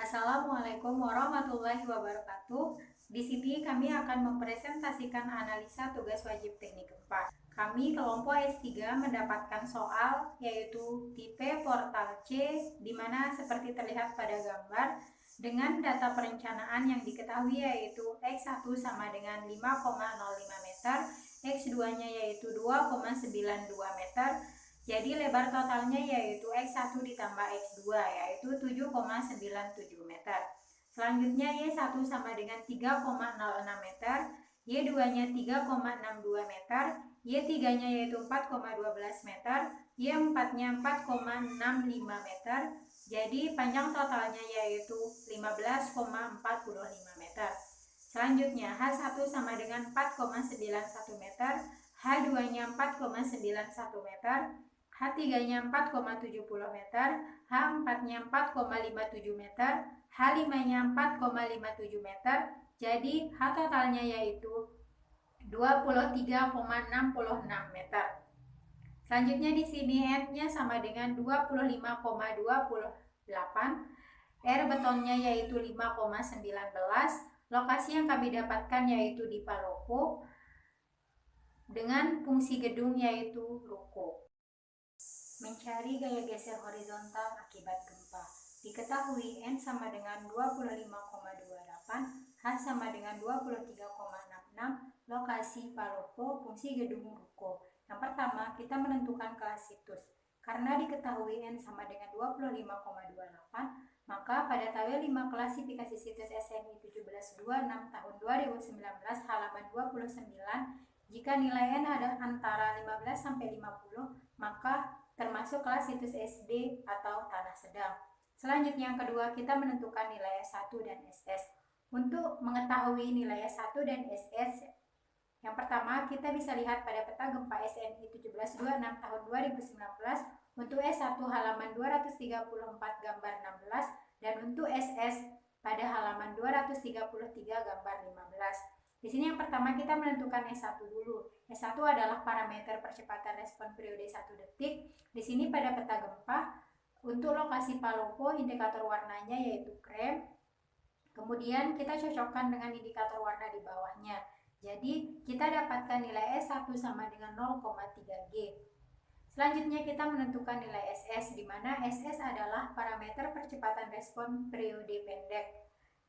Assalamualaikum warahmatullahi wabarakatuh. Di sini kami akan mempresentasikan analisa tugas wajib teknik gempa. Kami kelompok S3 mendapatkan soal yaitu tipe portal C, di mana seperti terlihat pada gambar, dengan data perencanaan yang diketahui yaitu X1 sama dengan 5,05 meter, X2-nya yaitu 2,92 meter. Jadi lebar totalnya yaitu X1 ditambah X2 yaitu 7,97 meter. Selanjutnya Y1 sama dengan 3,06 meter, Y2-nya 3,62 meter, Y3-nya yaitu 4,12 meter, Y4-nya 4,65 meter. Jadi panjang totalnya yaitu 15,45 meter. Selanjutnya H1 sama dengan 4,91 meter, H2-nya 4,91 meter, H3-nya 4,70 meter, H4-nya 4,57 meter, H5-nya 4,57 meter. Jadi H totalnya yaitu 23,66 meter. Selanjutnya di sini N-nya sama dengan 25,28, R betonnya yaitu 5,19. Lokasi yang kami dapatkan yaitu di Palopo, dengan fungsi gedung yaitu ruko. Mencari gaya geser horizontal akibat gempa. Diketahui N sama dengan 25,28, H sama dengan 23,66, lokasi Palopo, fungsi gedung ruko. Yang pertama, kita menentukan kelas situs. Karena diketahui N sama dengan 25,28, maka pada tabel 5 klasifikasi situs SNI 1726 tahun 2019 halaman 29, jika nilai N ada antara 15 sampai 50, maka termasuk kelas situs SD atau tanah sedang. Selanjutnya yang kedua, kita menentukan nilai S1 dan SS. Untuk mengetahui nilai S1 dan SS, yang pertama kita bisa lihat pada peta gempa SNI 1726 tahun 2019 untuk S1 halaman 234 gambar 16 dan untuk SS pada halaman 233 gambar 15. Di sini yang pertama kita menentukan S1 dulu. S1 adalah parameter percepatan respon periode 1 detik. Di sini pada peta gempa, untuk lokasi Palopo indikator warnanya yaitu krem. Kemudian kita cocokkan dengan indikator warna di bawahnya. Jadi kita dapatkan nilai S1 sama dengan 0,3 G. Selanjutnya kita menentukan nilai SS, di mana SS adalah parameter percepatan respon periode pendek.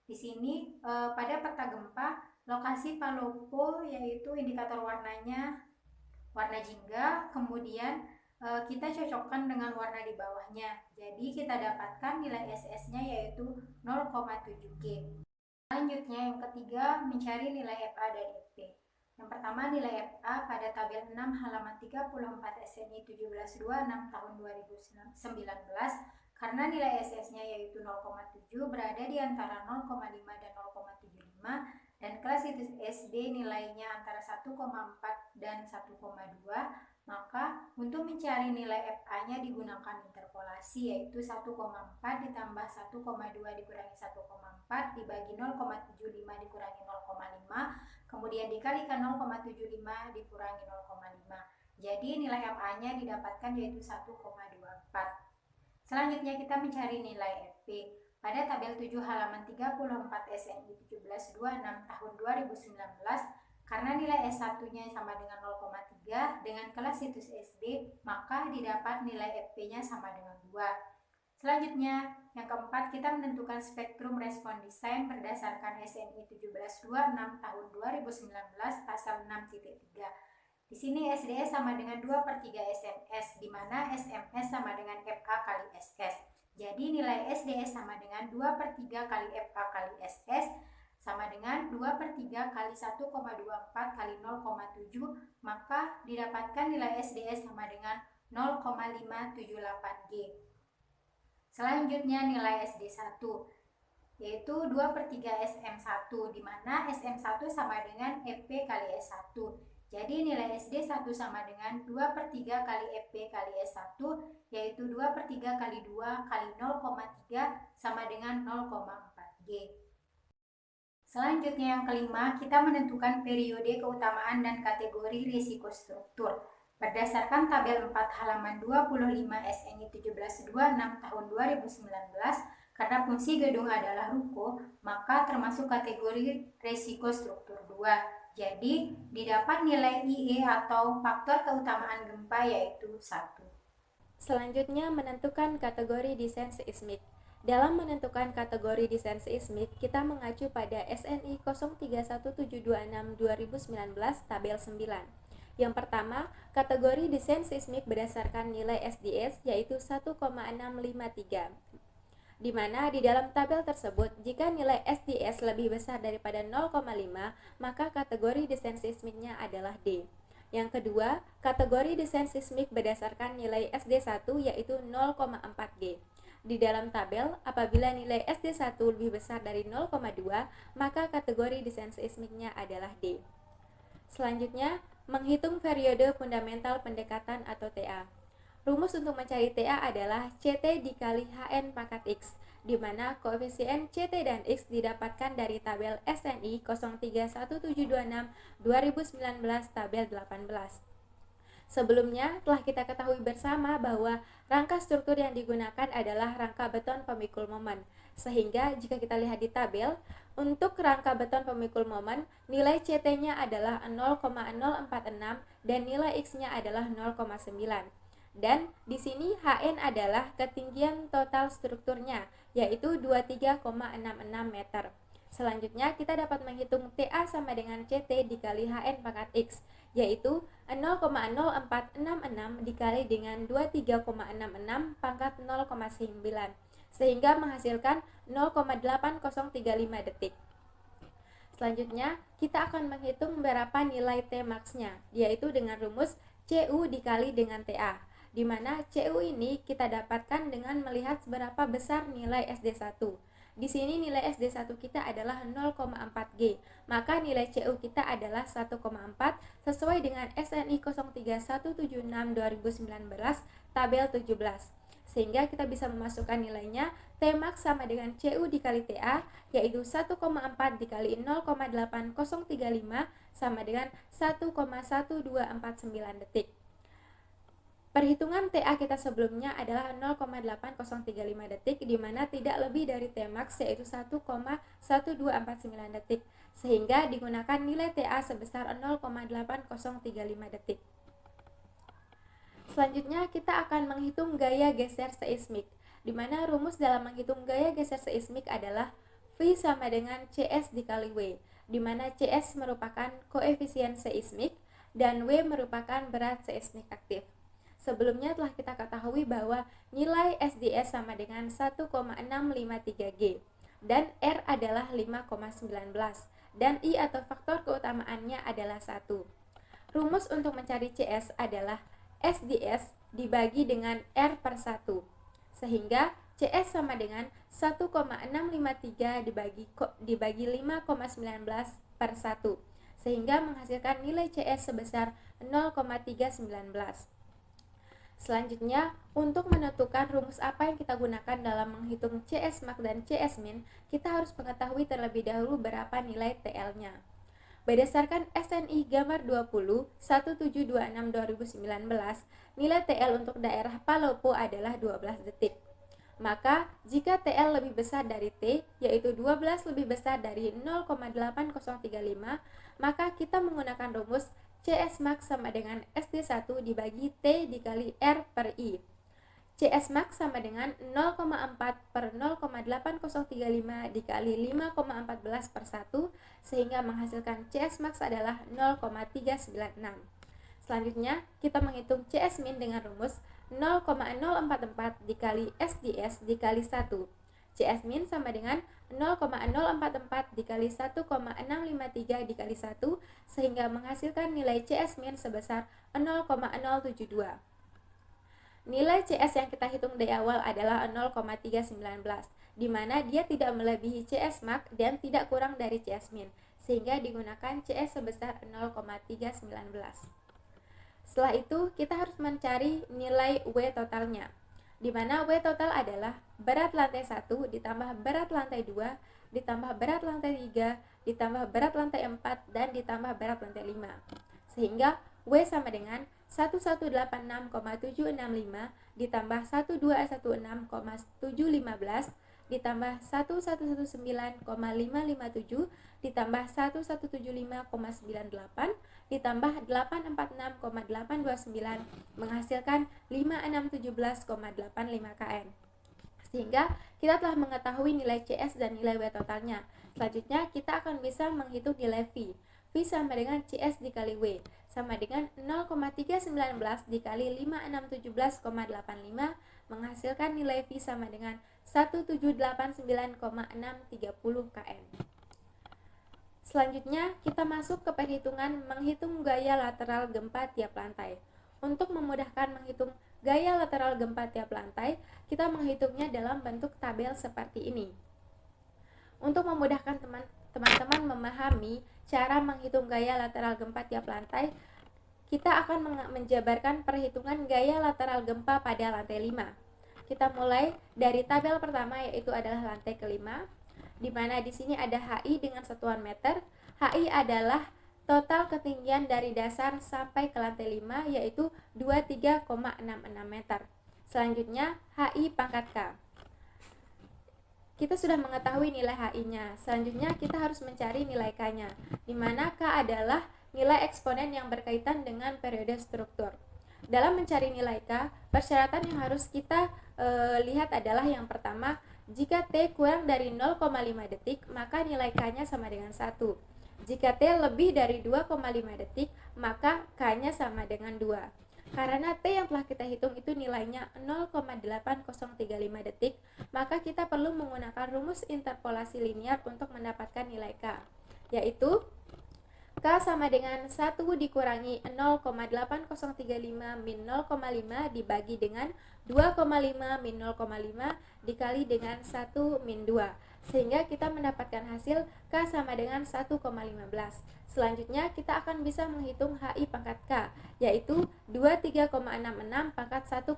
Di sini pada peta gempa, lokasi Palopo yaitu indikator warnanya warna jingga, kemudian kita cocokkan dengan warna di bawahnya. Jadi kita dapatkan nilai SS-nya yaitu 0,7 G. Selanjutnya yang ketiga, mencari nilai FA dan FP. Yang pertama nilai FA pada tabel 6 halaman 34 SNI 1726 tahun 2019, karena nilai SS-nya yaitu 0,7 berada di antara 0,5 dan 0,75, dan kelas situs SD nilainya antara 1,4 dan 1,2, maka untuk mencari nilai FA-nya digunakan interpolasi, yaitu 1,4 ditambah 1,2 dikurangi 1,4 dibagi 0,75 dikurangi 0,5, kemudian dikalikan 0,75 dikurangi 0,5. Jadi nilai FA-nya didapatkan yaitu 1,24. Selanjutnya kita mencari nilai FP. Pada tabel 7 halaman 34 SNI 1726 tahun 2019, karena nilai S1-nya sama dengan 0,3 dengan kelas situs SD, maka didapat nilai FP-nya sama dengan 2. Selanjutnya, yang keempat, kita menentukan spektrum respon desain berdasarkan SNI 1726 tahun 2019 pasal 6.3. Di sini SDS sama dengan 2/3 SMS, di mana SMS sama dengan FA kali SS. Jadi nilai SDS sama dengan 2/3 kali FA kali SS sama dengan 2/3 kali 1,24 kali 0,7, maka didapatkan nilai SDS sama dengan 0,578 G. Selanjutnya nilai SD1 yaitu 2/3 SM1, di mana SM1 sama dengan FP kali S1. Jadi nilai SD1 sama dengan 2/3 kali FP kali S1, yaitu 2/3 kali 2 kali 0,3 sama dengan 0,4 G. Selanjutnya yang kelima, kita menentukan periode keutamaan dan kategori risiko struktur. Berdasarkan tabel 4 halaman 25 SNI 1726 tahun 2019, karena jika fungsi gedung adalah ruko, maka termasuk kategori resiko struktur 2. Jadi, didapat nilai IE atau faktor keutamaan gempa yaitu 1. Selanjutnya, menentukan kategori desain seismik. Dalam menentukan kategori desain seismik, kita mengacu pada SNI 031726-2019 tabel 9. Yang pertama, kategori desain seismik berdasarkan nilai SDS yaitu 1,653, di mana di dalam tabel tersebut jika nilai SDS lebih besar daripada 0,5 maka kategori desain seismiknya adalah D. Yang kedua, kategori desain seismik berdasarkan nilai SD1 yaitu 0,4G. Di dalam tabel, apabila nilai SD1 lebih besar dari 0,2 maka kategori desain seismiknya adalah D. Selanjutnya, menghitung periode fundamental pendekatan atau TA. Rumus untuk mencari TA adalah CT dikali HN pangkat X, di mana koefisien CT dan X didapatkan dari tabel SNI 031726-2019 tabel 18. Sebelumnya, telah kita ketahui bersama bahwa rangka struktur yang digunakan adalah rangka beton pemikul momen. Sehingga jika kita lihat di tabel, untuk rangka beton pemikul momen, nilai CT-nya adalah 0,046 dan nilai X-nya adalah 0,9. Dan di sini HN adalah ketinggian total strukturnya, yaitu 23,66 meter. Selanjutnya, kita dapat menghitung TA sama dengan CT dikali HN pangkat X, yaitu 0,0466 dikali dengan 23,66 pangkat 0,9, sehingga menghasilkan 0,8035 detik. Selanjutnya, kita akan menghitung berapa nilai Tmax-nya, yaitu dengan rumus CU dikali dengan TA, di mana CU ini kita dapatkan dengan melihat seberapa besar nilai SD1. Di sini nilai SD1 kita adalah 0,4G, maka nilai CU kita adalah 1,4 sesuai dengan SNI 031726-2019 tabel 17. Sehingga kita bisa memasukkan nilainya Tmax sama dengan CU dikali TA, yaitu 1,4 dikali 0,8035 sama dengan 1,1249 detik. Perhitungan TA kita sebelumnya adalah 0,8035 detik, di mana tidak lebih dari Tmax yaitu 1,1249 detik, sehingga digunakan nilai TA sebesar 0,8035 detik. Selanjutnya kita akan menghitung gaya geser seismik, di mana rumus dalam menghitung gaya geser seismik adalah V sama dengan CS dikali W, di mana CS merupakan koefisien seismik dan W merupakan berat seismik aktif. Sebelumnya telah kita ketahui bahwa nilai SDS sama dengan 1,653G dan R adalah 5,19 dan I atau faktor keutamaannya adalah 1. Rumus untuk mencari CS adalah SDS dibagi dengan R per 1, sehingga CS sama dengan 1,653 dibagi 5,19 per 1, sehingga menghasilkan nilai CS sebesar 0,319. Selanjutnya, untuk menentukan rumus apa yang kita gunakan dalam menghitung CS max dan CS min, kita harus mengetahui terlebih dahulu berapa nilai TL-nya. Berdasarkan SNI gambar 20 1726-2019, nilai TL untuk daerah Palopo adalah 12 detik. Maka, jika TL lebih besar dari T, yaitu 12 lebih besar dari 0,8035, maka kita menggunakan rumus CS max sama dengan SD1 dibagi T dikali R per I. CS max sama dengan 0,4 per 0,8035 dikali 5,14 per 1, sehingga menghasilkan CS max adalah 0,396. Selanjutnya, kita menghitung CS min dengan rumus 0,044 dikali SDS dikali 1. CS min sama dengan 0,044 dikali 1,653 dikali 1, sehingga menghasilkan nilai CS min sebesar 0,072. Nilai CS yang kita hitung di awal adalah 0,319, di mana dia tidak melebihi CS max dan tidak kurang dari CS min, sehingga digunakan CS sebesar 0,319. Setelah itu, kita harus mencari nilai W totalnya, di mana W total adalah berat lantai 1 ditambah berat lantai 2 ditambah berat lantai 3 ditambah berat lantai 4 dan ditambah berat lantai 5, sehingga W sama dengan 1186,765 ditambah 1216,715 ditambah 1119,557 ditambah 1175,98 ditambah 846,829 menghasilkan 5617,85 kN. Sehingga kita telah mengetahui nilai CS dan nilai W totalnya. Selanjutnya kita akan bisa menghitung nilai V. V sama dengan CS dikali W, sama dengan 0,319 dikali 5617,85 menghasilkan nilai V sama dengan 1789,630 kN. Selanjutnya kita masuk ke perhitungan menghitung gaya lateral gempa tiap lantai. Untuk memudahkan menghitung gaya lateral gempa tiap lantai, kita menghitungnya dalam bentuk tabel seperti ini. Untuk memudahkan teman-teman memahami cara menghitung gaya lateral gempa tiap lantai, kita akan menjabarkan perhitungan gaya lateral gempa pada lantai 5. Kita mulai dari tabel pertama, yaitu adalah lantai kelima, di mana di sini ada HI dengan satuan meter. HI adalah total ketinggian dari dasar sampai ke lantai 5, yaitu 23,66 meter. Selanjutnya HI pangkat K. Kita sudah mengetahui nilai HI-nya. Selanjutnya kita harus mencari nilai K-nya, di mana K adalah nilai eksponen yang berkaitan dengan periode struktur. Dalam mencari nilai K, persyaratan yang harus kita lihat adalah yang pertama, jika T kurang dari 0,5 detik, maka nilai K-nya sama dengan 1. Jika T lebih dari 2,5 detik, maka K-nya sama dengan 2. Karena T yang telah kita hitung itu nilainya 0,8035 detik, maka kita perlu menggunakan rumus interpolasi linear untuk mendapatkan nilai K, yaitu K sama dengan 1 dikurangi 0,8035 min 0,5 dibagi dengan 2,5 min 0,5 dikali dengan 1 min 2, sehingga kita mendapatkan hasil K sama dengan 1,15. Selanjutnya kita akan bisa menghitung HI pangkat K, yaitu 23,66 pangkat 1,15.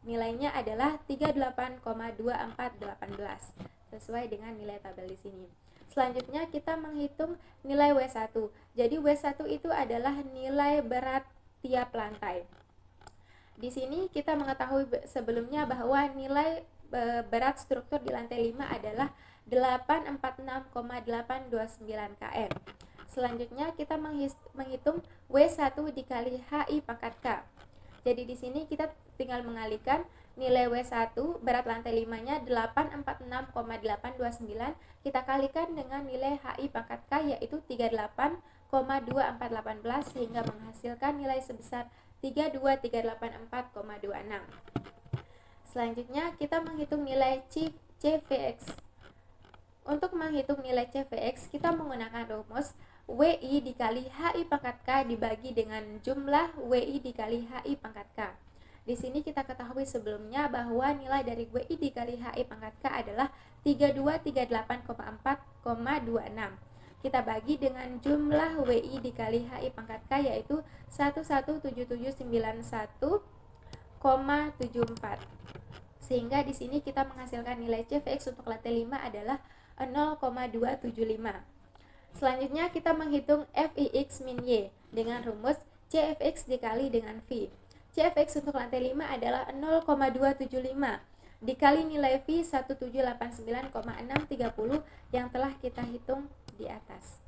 Nilainya adalah 38,2418 sesuai dengan nilai tabel di sini. Selanjutnya kita menghitung nilai W1. Jadi W1 itu adalah nilai berat tiap lantai. Di sini kita mengetahui sebelumnya bahwa nilai berat struktur di lantai 5 adalah 846,829 kN. Selanjutnya kita menghitung W1 dikali HI pangkat K. Jadi di sini kita tinggal mengalihkan nilai W1 berat lantai 5-nya 846,829 kita kalikan dengan nilai HI pangkat K, yaitu 38,2418 sehingga menghasilkan nilai sebesar 32384,26. Selanjutnya kita menghitung nilai CVX. Untuk menghitung nilai CVX kita menggunakan rumus WI dikali HI pangkat K dibagi dengan jumlah WI dikali HI pangkat K. Di sini kita ketahui sebelumnya bahwa nilai dari WI dikali HI pangkat K adalah 3238,4,26. Kita bagi dengan jumlah WI dikali HI pangkat K, yaitu 117791,74. Sehingga di sini kita menghasilkan nilai CVX untuk lantai 5 adalah 0,275. Selanjutnya kita menghitung FIX min Y dengan rumus CFX dikali dengan V. CFX untuk lantai 5 adalah 0,275 dikali nilai V 1789,630 yang telah kita hitung di atas.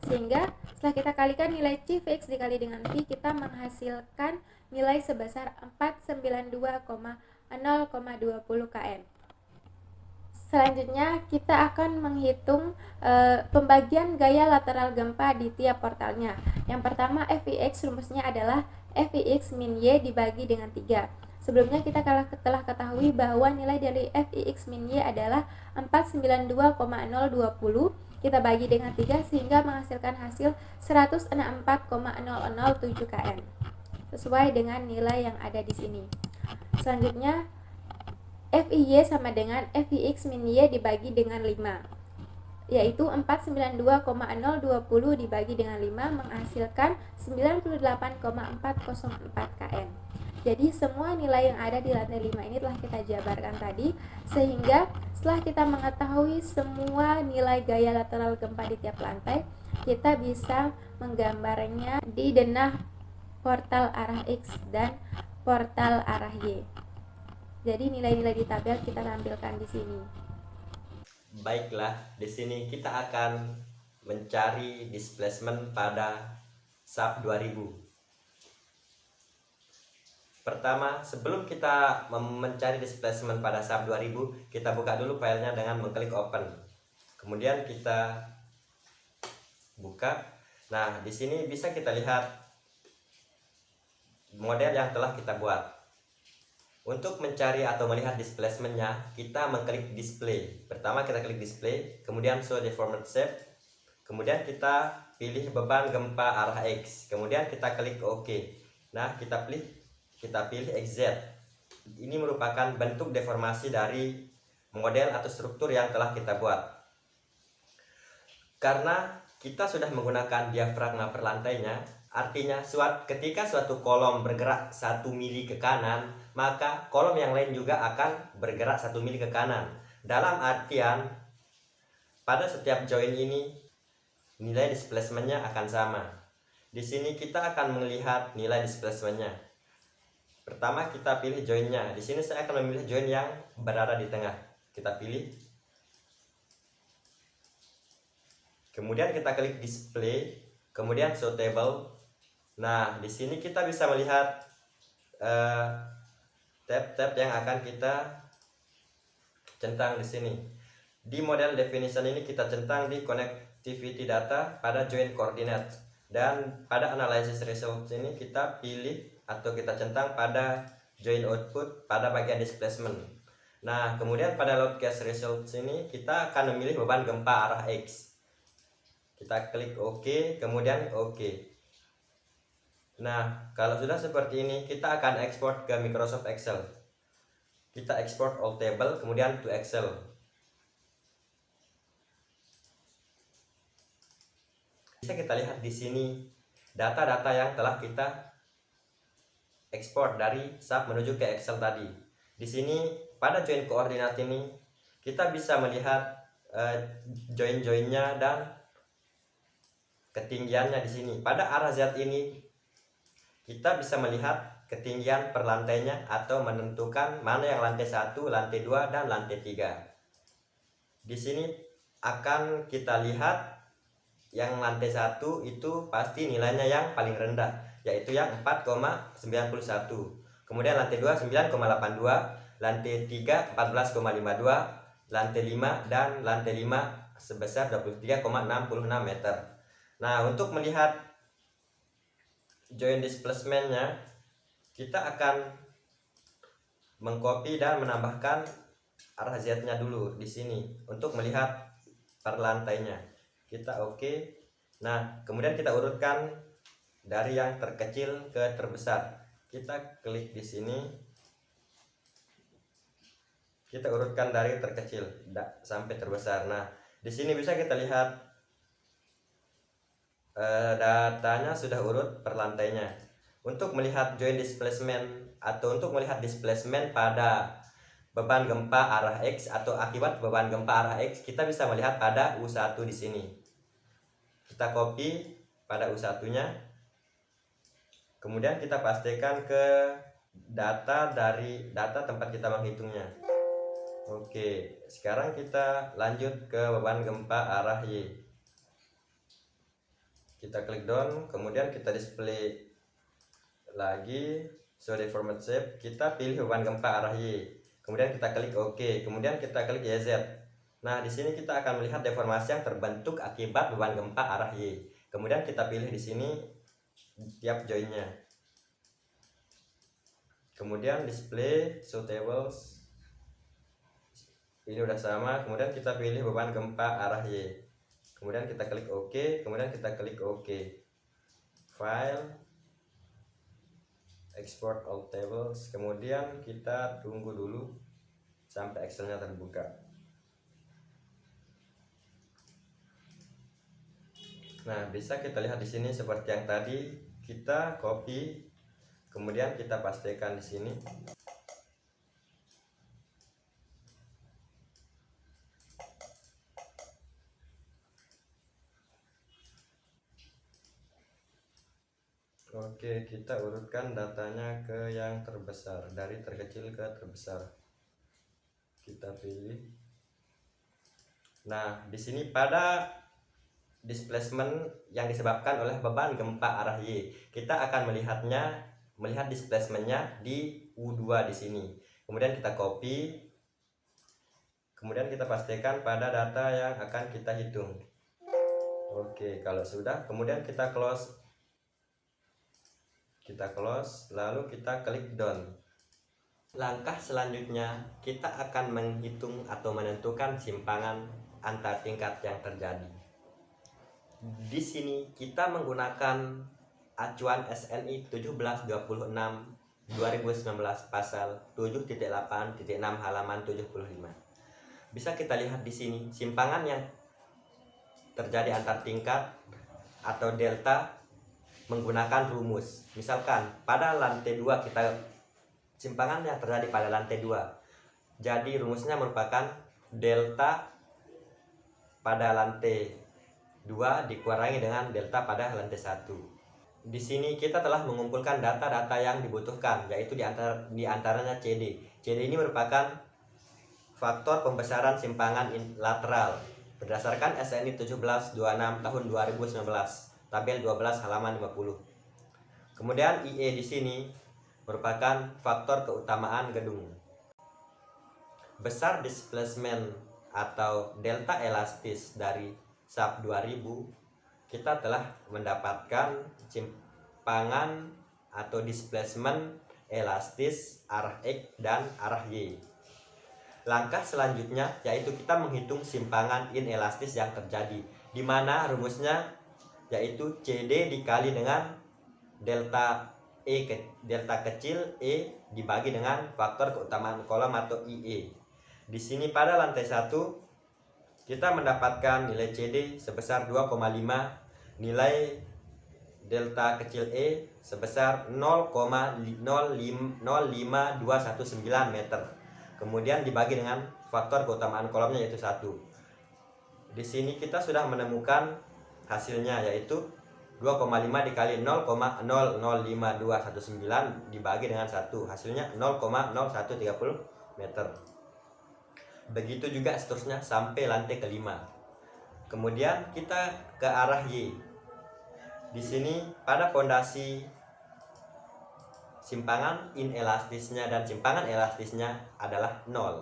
Sehingga setelah kita kalikan nilai CFX dikali dengan V, kita menghasilkan nilai sebesar 492,0,20 kN. Selanjutnya kita akan menghitung pembagian gaya lateral gempa di tiap portalnya. Yang pertama FIX, rumusnya adalah FIX min Y dibagi dengan 3. Sebelumnya kita telah ketahui bahwa nilai dari FIX min Y adalah 492,020. Kita bagi dengan 3 sehingga menghasilkan hasil 164,007 kN sesuai dengan nilai yang ada di sini. Selanjutnya FIY sama dengan FIX min Y dibagi dengan 5, yaitu 492,020 dibagi dengan 5 menghasilkan 98,404 kN. Jadi semua nilai yang ada di lantai 5 ini telah kita jabarkan tadi, sehingga setelah kita mengetahui semua nilai gaya lateral gempa di tiap lantai, kita bisa menggambarnya di denah portal arah X dan portal arah Y. Jadi nilai-nilai di tabel kita tampilkan di sini. Baiklah, di sini kita akan mencari displacement pada SAP 2000. Pertama, sebelum kita mencari displacement pada SAP 2000, kita buka dulu filenya dengan mengklik open. Kemudian kita buka. Nah, di sini bisa kita lihat model yang telah kita buat. Untuk mencari atau melihat displacementnya, kita mengklik display. Pertama kita klik display, kemudian show deformed shape, kemudian kita pilih beban gempa arah X, kemudian kita klik OK. Nah, kita pilih XZ. Ini merupakan bentuk deformasi dari model atau struktur yang telah kita buat. Karena kita sudah menggunakan diafragma per lantainya, artinya ketika suatu kolom bergerak 1 mili ke kanan, maka kolom yang lain juga akan bergerak 1 mili ke kanan. Dalam artian, pada setiap join ini, nilai displacementnya akan sama. Di sini kita akan melihat nilai displacementnya. Pertama kita pilih joinnya. Di sini saya akan memilih join yang berada di tengah. Kita pilih. Kemudian kita klik display, kemudian show table. Nah, di sini kita bisa melihat tab-tab yang akan kita centang di sini. Di model definition ini kita centang di connectivity data pada join coordinate, dan pada analysis results ini kita pilih atau kita centang pada join output pada bagian displacement. Nah, kemudian pada load case results ini kita akan memilih beban gempa arah X. Kita klik OK, kemudian OK. Nah, kalau sudah seperti ini, kita akan ekspor ke Microsoft Excel. Kita ekspor all table, kemudian to Excel. Bisa kita lihat di sini data-data yang telah kita ekspor dari SAP menuju ke Excel tadi. Di sini pada join koordinat ini kita bisa melihat join-joinnya dan ketinggiannya di sini. Pada arah Z ini kita bisa melihat ketinggian per lantainya atau menentukan mana yang lantai 1, lantai 2, dan lantai 3. Di sini akan kita lihat yang lantai 1 itu pasti nilainya yang paling rendah, yaitu yang 4,91. Kemudian lantai 2 9,82, lantai 3 14,52, lantai 5 dan lantai 5 sebesar 23,66 meter. Nah, untuk melihat join displacementnya, kita akan mengcopy dan menambahkan arah Z-nya dulu di sini untuk melihat per lantainya. Kita OK. Nah, kemudian kita urutkan dari yang terkecil ke terbesar. Kita klik di sini. Kita urutkan dari terkecil sampai terbesar. Nah, di sini bisa kita lihat datanya sudah urut per lantainya. Untuk melihat join displacement atau untuk melihat displacement pada beban gempa arah X atau akibat beban gempa arah X, kita bisa melihat pada U1 di sini. Kita copy pada U1-nya. Kemudian kita pastikan ke dari data tempat kita menghitungnya. Oke, sekarang kita lanjut ke beban gempa arah Y. Kita klik down, kemudian kita display lagi, show deformed shape, kita pilih beban gempa arah Y. Kemudian kita klik OK, kemudian kita klik YZ. Nah, di sini kita akan melihat deformasi yang terbentuk akibat beban gempa arah Y. Kemudian kita pilih di sini tiap joinnya. Kemudian display, show tables. Ini udah sama, kemudian kita pilih beban gempa arah Y. Kemudian kita klik OK, kemudian kita klik OK. File, export all tables, kemudian kita tunggu dulu sampai Excelnya terbuka. Nah, bisa kita lihat di sini seperti yang tadi, kita copy, kemudian kita pastikan di sini. Oke, kita urutkan datanya ke yang terbesar, dari terkecil ke terbesar. Kita pilih. Nah, di sini pada displacement yang disebabkan oleh beban gempa arah Y, kita akan melihat displacementnya di U2 di sini. Kemudian kita copy. Kemudian kita pastikan pada data yang akan kita hitung. Oke, kalau sudah, kemudian kita close. Lalu kita klik done. Langkah selanjutnya, kita akan menghitung atau menentukan simpangan antar tingkat yang terjadi. Di sini kita menggunakan acuan SNI 1726 2019 pasal 7.8.6 halaman 75. Bisa kita lihat di sini simpangan yang terjadi antar tingkat atau delta menggunakan rumus. Misalkan pada lantai 2 simpangan yang terjadi pada lantai 2. Jadi rumusnya merupakan delta pada lantai 2 dikurangi dengan delta pada lantai 1. Di sini kita telah mengumpulkan data-data yang dibutuhkan, yaitu di antaranya CD. CD ini merupakan faktor pembesaran simpangan lateral berdasarkan SNI 1726 tahun 2019, tabel 12 halaman 50. Kemudian IE di sini merupakan faktor keutamaan gedung. Besar displacement atau delta elastis dari SAP 2000, kita telah mendapatkan simpangan atau displacement elastis arah X dan arah Y. Langkah selanjutnya yaitu kita menghitung simpangan inelastis yang terjadi, di mana rumusnya yaitu CD dikali dengan delta kecil E dibagi dengan faktor keutamaan kolom atau IE. Di sini pada lantai 1 kita mendapatkan nilai CD sebesar 2,5, nilai delta kecil E sebesar 0,05219 meter. Kemudian dibagi dengan faktor keutamaan kolomnya yaitu 1. Di sini kita sudah menemukan hasilnya yaitu 2,5 dikali 0,005219 dibagi dengan 1. Hasilnya 0,0130 meter. Begitu juga seterusnya sampai lantai kelima. Kemudian kita ke arah Y. Di sini pada fondasi simpangan inelastisnya dan simpangan elastisnya adalah 0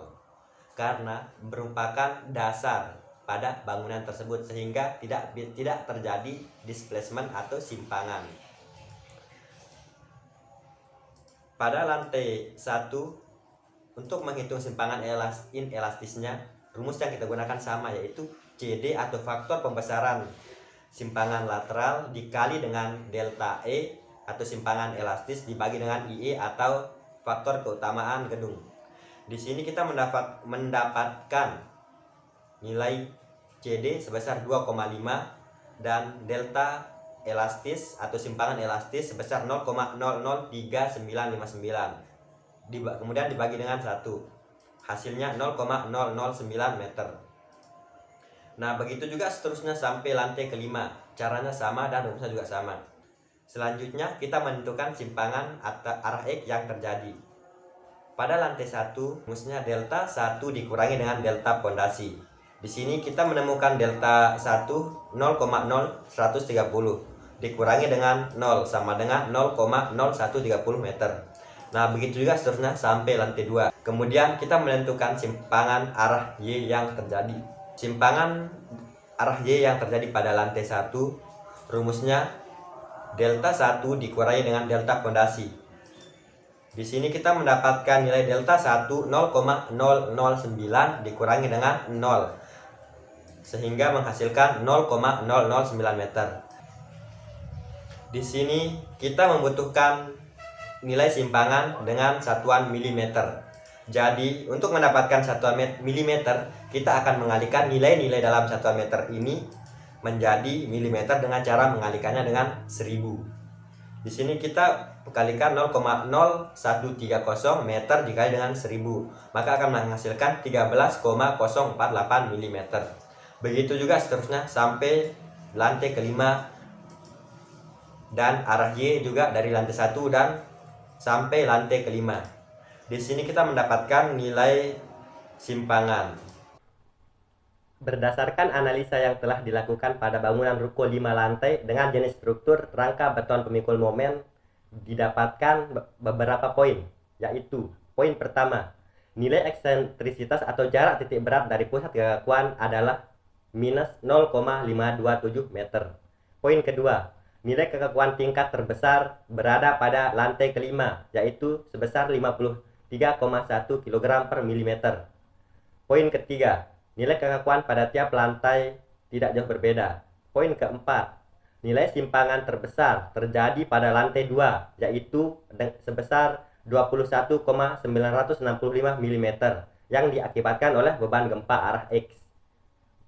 karena merupakan dasar pada bangunan tersebut sehingga tidak terjadi displacement atau simpangan. Pada lantai 1 untuk menghitung simpangan inelastisnya, rumus yang kita gunakan sama yaitu CD atau faktor pembesaran simpangan lateral dikali dengan delta E atau simpangan elastis dibagi dengan IE atau faktor keutamaan gedung. Di sini kita mendapatkan nilai CD sebesar 2,5 dan delta elastis atau simpangan elastis sebesar 0,003959. Kemudian dibagi dengan 1. Hasilnya 0,009 meter. Nah, begitu juga seterusnya sampai lantai kelima. Caranya sama dan rumusnya juga sama. Selanjutnya kita menentukan simpangan arah X yang terjadi. Pada lantai 1, rumusnya delta 1 dikurangi dengan delta fondasi. Di sini kita menemukan delta 1 0,0130 dikurangi dengan 0 sama dengan 0,0130 meter. Nah, begitu juga seterusnya sampai lantai 2. Kemudian kita menentukan simpangan arah Y yang terjadi. Simpangan arah Y yang terjadi pada lantai 1, rumusnya delta 1 dikurangi dengan delta fondasi. Di sini kita mendapatkan nilai delta 1 0,009 dikurangi dengan 0 sehingga menghasilkan 0,009 meter. Di sini kita membutuhkan nilai simpangan dengan satuan milimeter. Jadi untuk mendapatkan satuan milimeter, kita akan mengalihkan nilai-nilai dalam satuan meter ini menjadi milimeter dengan cara mengalikannya dengan 1000. Di sini kita kalikan 0,0130 meter dikali dengan 1000, maka akan menghasilkan 13,048 mm. Begitu juga seterusnya sampai lantai kelima dan arah Y juga dari lantai 1 dan sampai lantai kelima. Di sini kita mendapatkan nilai simpangan. Berdasarkan analisa yang telah dilakukan pada bangunan ruko 5 lantai dengan jenis struktur rangka beton pemikul momen, didapatkan beberapa poin, yaitu poin pertama, nilai eksentrisitas atau jarak titik berat dari pusat kekakuan adalah minus 0,527 meter. Poin kedua, nilai kekakuan tingkat terbesar berada pada lantai kelima, yaitu sebesar 53,1 kg per milimeter. Poin ketiga, nilai kekakuan pada tiap lantai tidak jauh berbeda. Poin keempat, nilai simpangan terbesar terjadi pada lantai 2, yaitu sebesar 21,965 mm yang diakibatkan oleh beban gempa arah X.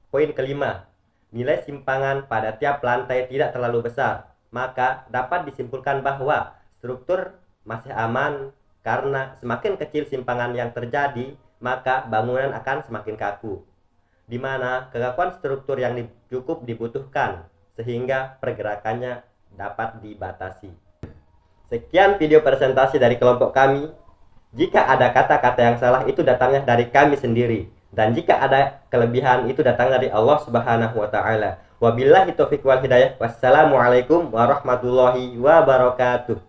Poin kelima, nilai simpangan pada tiap lantai tidak terlalu besar, maka dapat disimpulkan bahwa struktur masih aman karena semakin kecil simpangan yang terjadi, maka bangunan akan semakin kaku, di mana kekakuan struktur yang cukup dibutuhkan sehingga pergerakannya dapat dibatasi. Sekian video presentasi dari kelompok kami. Jika ada kata-kata yang salah itu datangnya dari kami sendiri, dan jika ada kelebihan itu datang dari Allah Subhanahu wa taala. Wabillahi taufiq wal hidayah. Wassalamualaikum warahmatullahi wabarakatuh.